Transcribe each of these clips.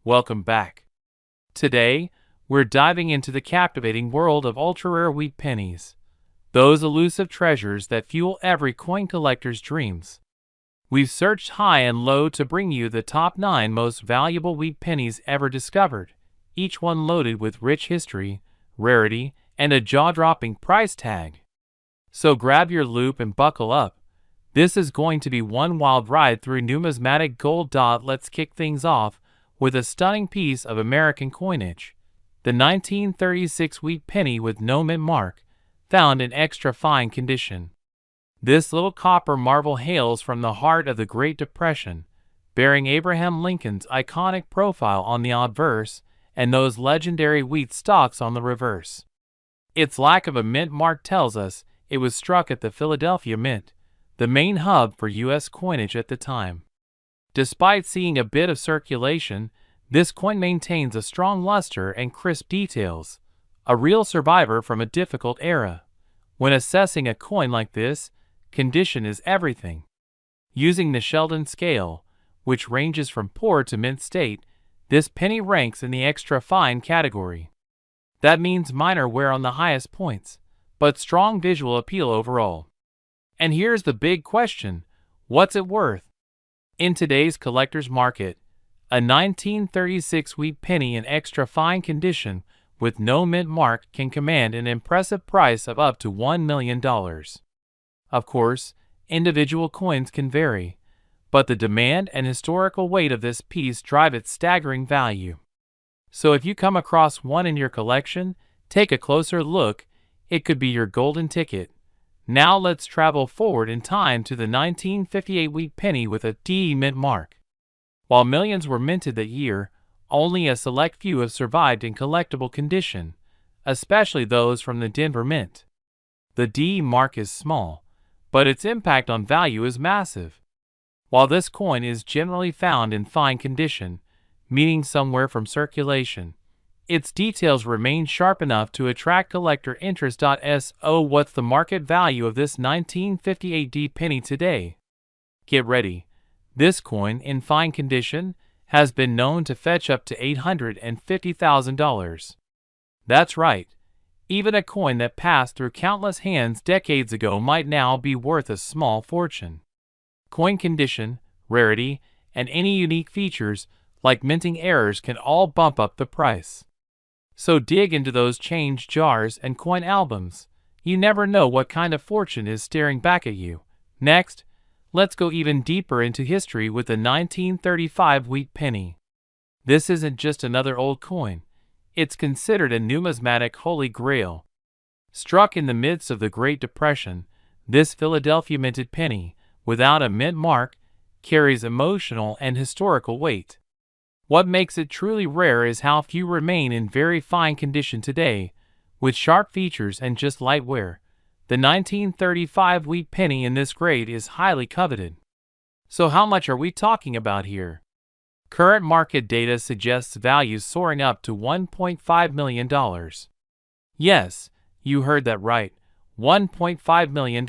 Welcome back. Today, we're diving into the captivating world of ultra-rare wheat pennies, those elusive treasures that fuel every coin collector's dreams. We've searched high and low to bring you the top 9 most valuable wheat pennies ever discovered, each one loaded with rich history, rarity, and a jaw-dropping price tag. So grab your loupe and buckle up. This is going to be one wild ride through numismatic gold. Let's kick things off with a stunning piece of American coinage, the 1936 wheat penny with no mint mark, found in extra fine condition. This little copper marvel hails from the heart of the Great Depression, bearing Abraham Lincoln's iconic profile on the obverse and those legendary wheat stalks on the reverse. Its lack of a mint mark tells us it was struck at the Philadelphia Mint, the main hub for U.S. coinage at the time. Despite seeing a bit of circulation, this coin maintains a strong luster and crisp details, a real survivor from a difficult era. When assessing a coin like this, condition is everything. Using the Sheldon scale, which ranges from poor to mint state, this penny ranks in the extra fine category. That means minor wear on the highest points, but strong visual appeal overall. And here's the big question: what's it worth? In today's collector's market, a 1936 wheat penny in extra fine condition with no mint mark can command an impressive price of up to $1 million. Of course, individual coins can vary, but the demand and historical weight of this piece drive its staggering value. So if you come across one in your collection, take a closer look. It could be your golden ticket. Now let's travel forward in time to the 1958 wheat penny with a DE mint mark. While millions were minted that year, only a select few have survived in collectible condition, especially those from the Denver Mint. The DE mark is small, but its impact on value is massive. While this coin is generally found in fine condition, meaning somewhere from circulation, its details remain sharp enough to attract collector interest. So what's the market value of this 1958 D penny today? Get ready. This coin, in fine condition, has been known to fetch up to $850,000. That's right. Even a coin that passed through countless hands decades ago might now be worth a small fortune. Coin condition, rarity, and any unique features, like minting errors, can all bump up the price. So dig into those change jars and coin albums. You never know what kind of fortune is staring back at you. Next, let's go even deeper into history with the 1935 wheat penny. This isn't just another old coin. It's considered a numismatic holy grail. Struck in the midst of the Great Depression, this Philadelphia minted penny, without a mint mark, carries emotional and historical weight. What makes it truly rare is how few remain in very fine condition today, with sharp features and just light wear. The 1935 wheat penny in this grade is highly coveted. So how much are we talking about here? Current market data suggests values soaring up to $1.5 million. Yes, you heard that right, $1.5 million.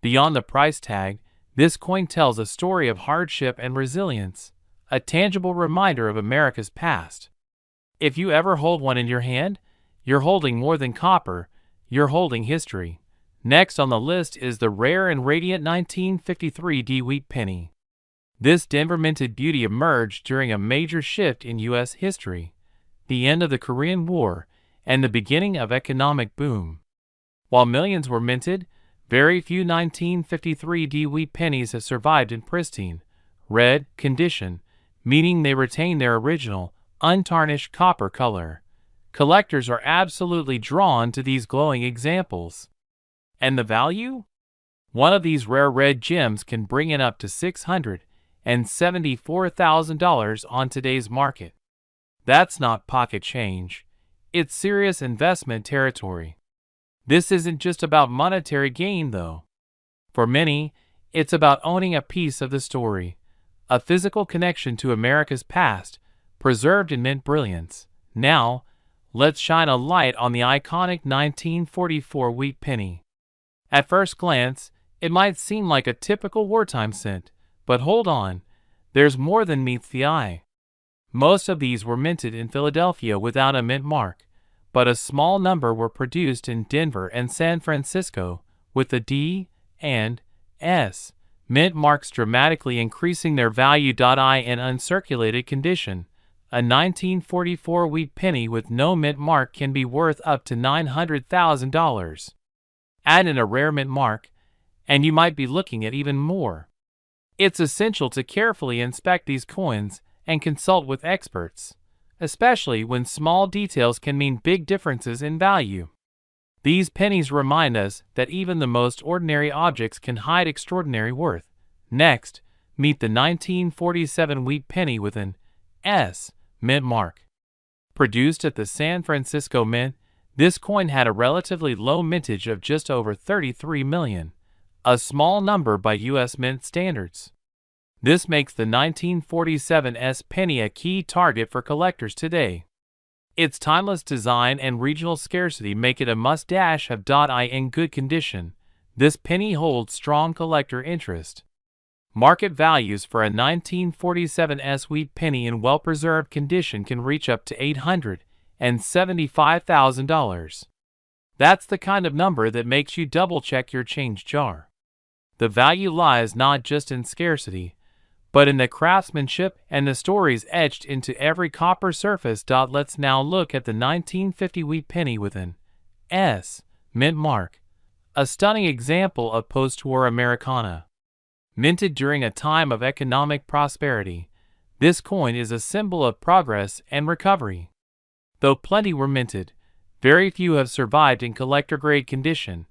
Beyond the price tag, this coin tells a story of hardship and resilience, a tangible reminder of America's past. If you ever hold one in your hand, you're holding more than copper, you're holding history. Next on the list is the rare and radiant 1953 D wheat penny. This Denver minted beauty emerged during a major shift in U.S. history, the end of the Korean War, and the beginning of economic boom. While millions were minted, very few 1953 D wheat pennies have survived in pristine, red condition, meaning they retain their original, untarnished copper color. Collectors are absolutely drawn to these glowing examples. And the value? One of these rare red gems can bring in up to $674,000 on today's market. That's not pocket change. It's serious investment territory. This isn't just about monetary gain, though. For many, it's about owning a piece of the story, a physical connection to America's past, preserved in mint brilliance. Now, let's shine a light on the iconic 1944 wheat penny. At first glance, it might seem like a typical wartime cent, but hold on, there's more than meets the eye. Most of these were minted in Philadelphia without a mint mark, but a small number were produced in Denver and San Francisco with the D and S mint marks dramatically increasing their value. In uncirculated condition, a 1944 wheat penny with no mint mark can be worth up to $900,000. Add in a rare mint mark, and you might be looking at even more. It's essential to carefully inspect these coins and consult with experts, especially when small details can mean big differences in value. These pennies remind us that even the most ordinary objects can hide extraordinary worth. Next, meet the 1947 wheat penny with an S mint mark. Produced at the San Francisco Mint, this coin had a relatively low mintage of just over 33 million, a small number by U.S. mint standards. This makes the 1947 S penny a key target for collectors today. Its timeless design and regional scarcity make it a must-have. In good condition, this penny holds strong collector interest. Market values for a 1947 S wheat penny in well-preserved condition can reach up to $875,000. That's the kind of number that makes you double-check your change jar. The value lies not just in scarcity, but in the craftsmanship and the stories etched into every copper surface. Let's now look at the 1950 wheat penny with an S mint mark, a stunning example of post-war Americana. Minted during a time of economic prosperity, this coin is a symbol of progress and recovery. Though plenty were minted, very few have survived in collector-grade condition,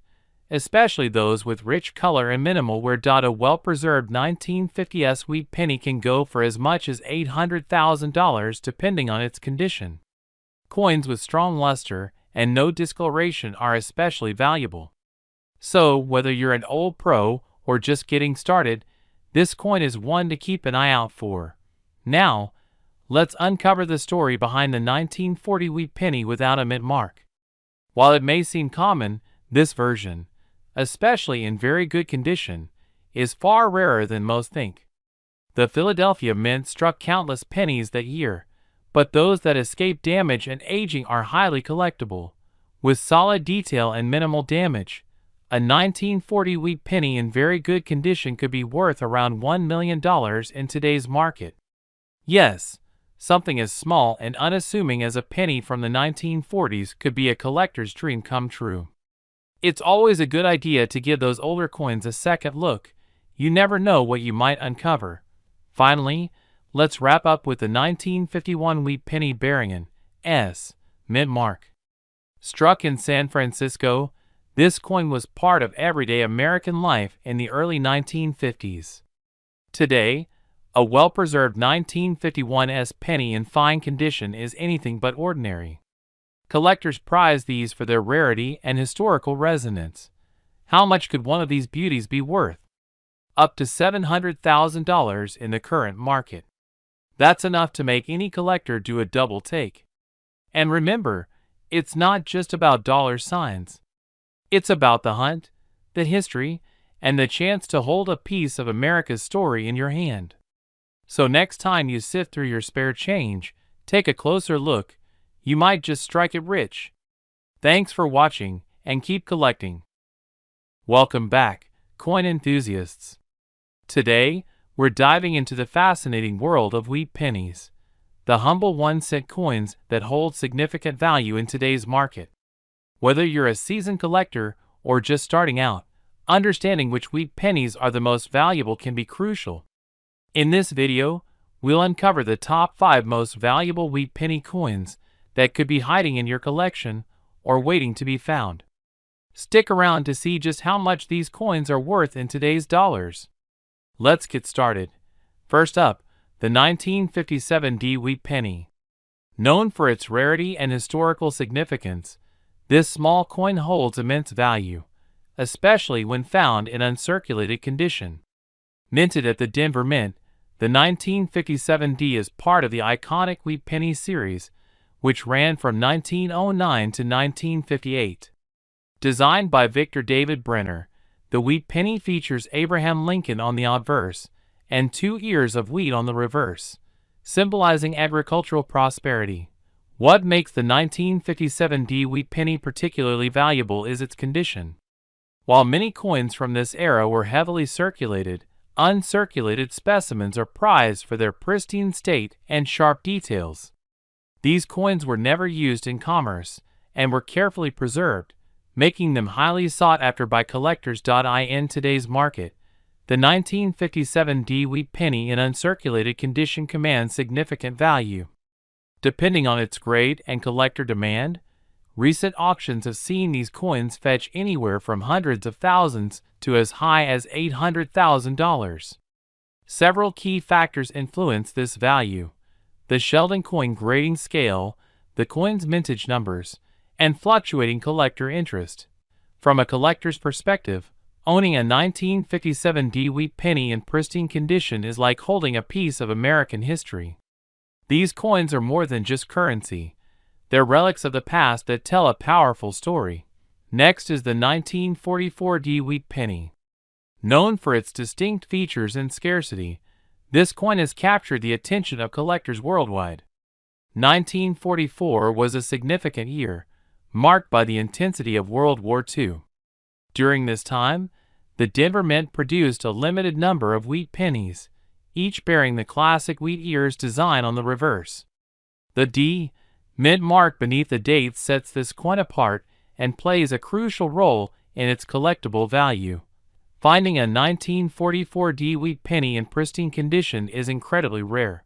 especially those with rich color and minimal wear. A well-preserved 1950 S wheat penny can go for as much as $800,000 depending on its condition. Coins with strong luster and no discoloration are especially valuable. So, whether you're an old pro or just getting started, this coin is one to keep an eye out for. Now, let's uncover the story behind the 1940 wheat penny without a mint mark. While it may seem common, this version, especially in very good condition, is far rarer than most think. The Philadelphia Mint struck countless pennies that year, but those that escaped damage and aging are highly collectible. With solid detail and minimal damage, a 1940 wheat penny in very good condition could be worth around $1 million in today's market. Yes, something as small and unassuming as a penny from the 1940s could be a collector's dream come true. It's always a good idea to give those older coins a second look. You never know what you might uncover. Finally, let's wrap up with the 1951 wheat penny bearing an S mint mark. Struck in San Francisco, this coin was part of everyday American life in the early 1950s. Today, a well-preserved 1951 S penny in fine condition is anything but ordinary. Collectors prize these for their rarity and historical resonance. How much could one of these beauties be worth? Up to $700,000 in the current market. That's enough to make any collector do a double take. And remember, it's not just about dollar signs. It's about the hunt, the history, and the chance to hold a piece of America's story in your hand. So next time you sift through your spare change, take a closer look. You might just strike it rich. Thanks for watching, and keep collecting. Welcome back, coin enthusiasts. Today, we're diving into the fascinating world of wheat pennies, the humble 1-cent coins that hold significant value in today's market. Whether you're a seasoned collector or just starting out, understanding which wheat pennies are the most valuable can be crucial. In this video, we'll uncover the top 5 most valuable wheat penny coins that could be hiding in your collection or waiting to be found. Stick around to see just how much these coins are worth in today's dollars. Let's get started. First up, the 1957 D wheat penny. Known for its rarity and historical significance, this small coin holds immense value, especially when found in uncirculated condition. Minted at the Denver Mint, the 1957 D is part of the iconic wheat penny series, which ran from 1909 to 1958. Designed by Victor David Brenner, the wheat penny features Abraham Lincoln on the obverse and 2 ears of wheat on the reverse, symbolizing agricultural prosperity. What makes the 1957 D wheat penny particularly valuable is its condition. While many coins from this era were heavily circulated, uncirculated specimens are prized for their pristine state and sharp details. These coins were never used in commerce and were carefully preserved, making them highly sought after by collectors. In today's market, the 1957 D wheat penny in uncirculated condition commands significant value. Depending on its grade and collector demand, recent auctions have seen these coins fetch anywhere from hundreds of thousands to as high as $800,000. Several key factors influence this value: the Sheldon coin grading scale, the coin's mintage numbers, and fluctuating collector interest. From a collector's perspective, owning a 1957 D wheat penny in pristine condition is like holding a piece of American history. These coins are more than just currency. They're relics of the past that tell a powerful story. Next is the 1944 D wheat penny. Known for its distinct features and scarcity, this coin has captured the attention of collectors worldwide. 1944 was a significant year, marked by the intensity of World War II. During this time, the Denver Mint produced a limited number of wheat pennies, each bearing the classic wheat ears design on the reverse. The D Mint mark beneath the date sets this coin apart and plays a crucial role in its collectible value. Finding a 1944 D wheat penny in pristine condition is incredibly rare.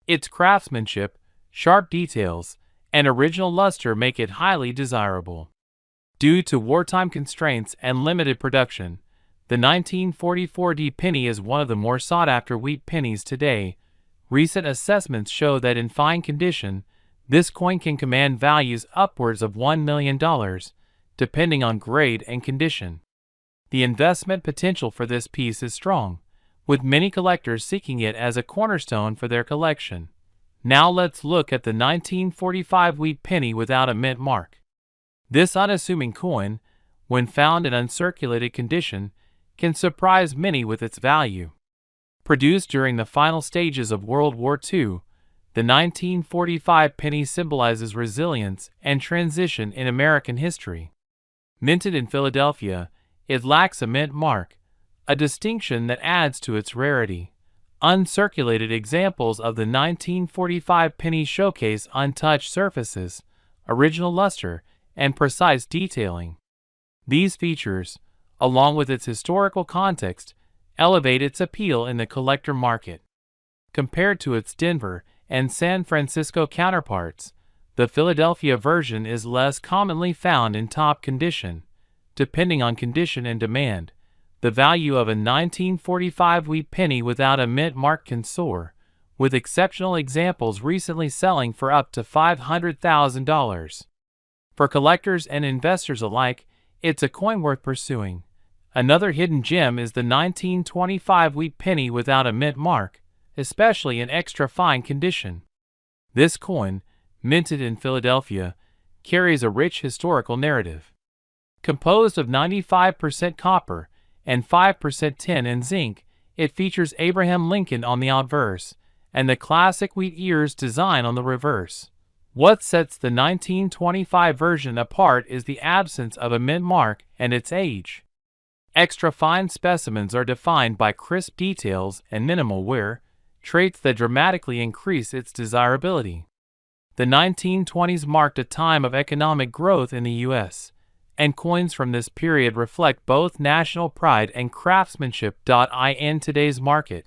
Its craftsmanship, sharp details, and original luster make it highly desirable. Due to wartime constraints and limited production, the 1944 D penny is one of the more sought-after wheat pennies today. Recent assessments show that in fine condition, this coin can command values upwards of $1 million, depending on grade and condition. The investment potential for this piece is strong, with many collectors seeking it as a cornerstone for their collection. Now let's look at the 1945 wheat penny without a mint mark. This unassuming coin, when found in uncirculated condition, can surprise many with its value. Produced during the final stages of World War II, the 1945 penny symbolizes resilience and transition in American history. Minted in Philadelphia, it lacks a mint mark, a distinction that adds to its rarity. Uncirculated examples of the 1945 penny showcase untouched surfaces, original luster, and precise detailing. These features, along with its historical context, elevate its appeal in the collector market. Compared to its Denver and San Francisco counterparts, the Philadelphia version is less commonly found in top condition. Depending on condition and demand, the value of a 1945 wheat penny without a mint mark can soar, with exceptional examples recently selling for up to $500,000. For collectors and investors alike, it's a coin worth pursuing. Another hidden gem is the 1925 wheat penny without a mint mark, especially in extra fine condition. This coin, minted in Philadelphia, carries a rich historical narrative. Composed of 95% copper and 5% tin and zinc, it features Abraham Lincoln on the obverse and the classic wheat ears design on the reverse. What sets the 1925 version apart is the absence of a mint mark and its age. Extra fine specimens are defined by crisp details and minimal wear, traits that dramatically increase its desirability. The 1920s marked a time of economic growth in the U.S., and coins from this period reflect both national pride and craftsmanship. In today's market,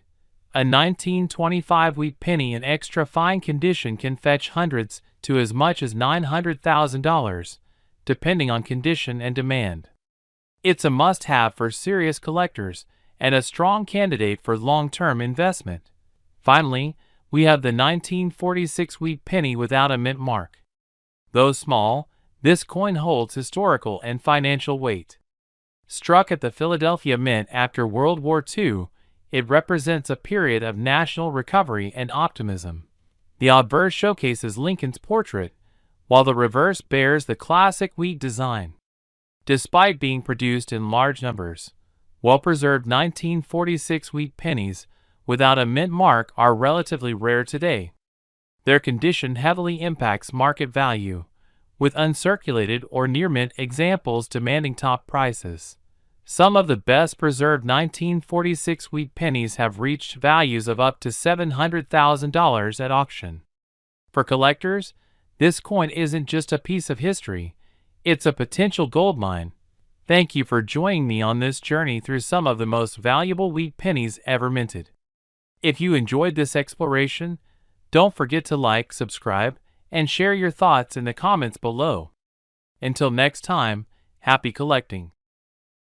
a 1925 wheat penny in extra fine condition can fetch hundreds to as much as $900,000, depending on condition and demand. It's a must-have for serious collectors and a strong candidate for long-term investment. Finally, we have the 1946 wheat penny without a mint mark. Though small, this coin holds historical and financial weight. Struck at the Philadelphia Mint after World War II, it represents a period of national recovery and optimism. The obverse showcases Lincoln's portrait, while the reverse bears the classic wheat design. Despite being produced in large numbers, well-preserved 1946 wheat pennies without a mint mark are relatively rare today. Their condition heavily impacts market value, with uncirculated or near-mint examples demanding top prices. Some of the best preserved 1946 wheat pennies have reached values of up to $700,000 at auction. For collectors, this coin isn't just a piece of history, it's a potential goldmine. Thank you for joining me on this journey through some of the most valuable wheat pennies ever minted. If you enjoyed this exploration, don't forget to like, subscribe, and share your thoughts in the comments below. Until next time, happy collecting!